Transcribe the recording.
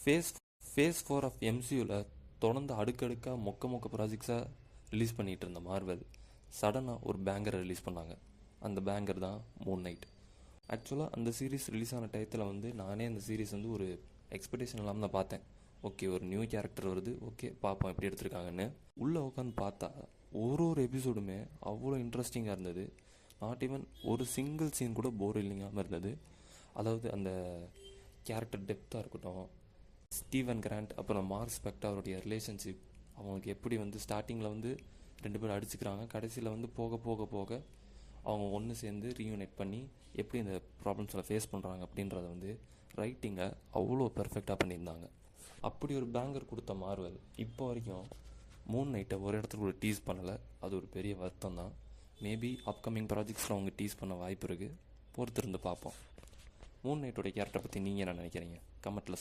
Face face 4 of எம்சியூவில் தொடர்ந்து அடுக்கடுக்காக மொக்க ப்ராஜெக்ட்ஸாக ரிலீஸ் பண்ணிகிட்டு இருந்த மார்வெல் சடனாக ஒரு பேங்கரை ரிலீஸ் பண்ணாங்க. அந்த பேங்கர் தான் மூன் நைட். ஆக்சுவலாக அந்த சீரீஸ் ரிலீஸ் ஆன டயத்தில் வந்து நானே அந்த சீரீஸ் வந்து ஒரு எக்ஸ்பெக்டேஷன் இல்லாமல் தான் பார்த்தேன். ஓகே, ஒரு நியூ கேரக்டர் வருது, ஓகே பார்ப்போம் எப்படி எடுத்திருக்காங்கன்னு. உள்ளே உட்காந்து பார்த்தா ஒரு எபிசோடுமே அவ்வளோ இன்ட்ரெஸ்டிங்காக இருந்தது. நாட் ஈவன் ஒரு சிங்கிள் சீன் கூட போர் இல்லைங்காமல் இருந்தது. அதாவது அந்த கேரக்டர் டெப்த்தாக இருக்கட்டும், ஸ்டீவன் கிராண்ட் அப்புறம் மார்க் ஸ்பெக்டர் அவருடைய ரிலேஷன்ஷிப், அவங்களுக்கு எப்படி வந்து ஸ்டார்டிங்கில் வந்து 2 பேரும் அடிச்சுக்கிறாங்க, கடைசியில் வந்து போக போக போக அவங்க ஒன்று சேர்ந்து ரீயூனைட் பண்ணி எப்படி இந்த ப்ராப்ளம்ஸில் ஃபேஸ் பண்ணுறாங்க அப்படின்றத வந்து ரைட்டிங்கை அவ்வளோ பெர்ஃபெக்டாக பண்ணியிருந்தாங்க. அப்படி ஒரு பேங்கர் கொடுத்த மார்வெல் இப்போ வரைக்கும் மூன் நைட்டை ஒரு இடத்துல கூட டீஸ் பண்ணலை. அது ஒரு பெரிய வருத்தம் தான். மேபி அப்கமிங் ப்ராஜெக்ட்ஸில் அவங்க டீஸ் பண்ண வாய்ப்பு இருக்குது. பொறுத்திருந்து பார்ப்போம். மூன் நைட்டோட கேரக்டரை பற்றி நீங்கள் என்ன நினைக்கிறீங்க? கமெண்ட்டில் சொல்லுங்கள்.